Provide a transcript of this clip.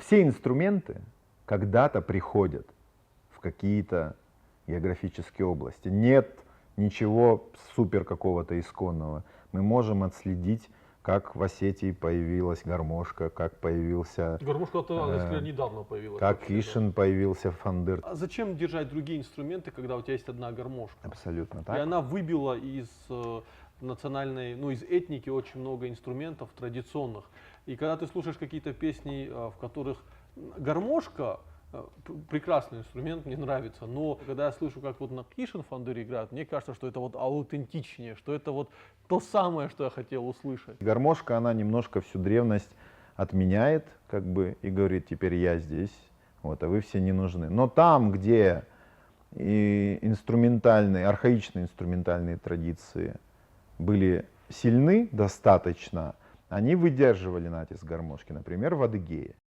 Все инструменты когда-то приходят в какие-то географические области. Нет ничего супер какого-то исконного. Мы можем отследить, как в Осетии появилась гармошка, как появился, Гармошка недавно появилась. как вообще, да. Ишин появился фандыр. А зачем держать другие инструменты, когда у тебя есть одна гармошка? Абсолютно И так. она выбила из национальной, ну, из этники очень много инструментов традиционных. И когда ты слушаешь какие-то песни, в которых гармошка, прекрасный инструмент, мне нравится, но когда я слышу, как вот на Ишин фандыре играют, мне кажется, что это вот аутентичнее, что это вот то самое, что я хотел услышать. Гармошка, она немножко всю древность отменяет, как бы, и говорит, теперь я здесь, вот, а вы все не нужны. Но там, где и инструментальные, архаичные инструментальные традиции были сильны достаточно, они выдерживали натиск гармошки, например, в Адыгее.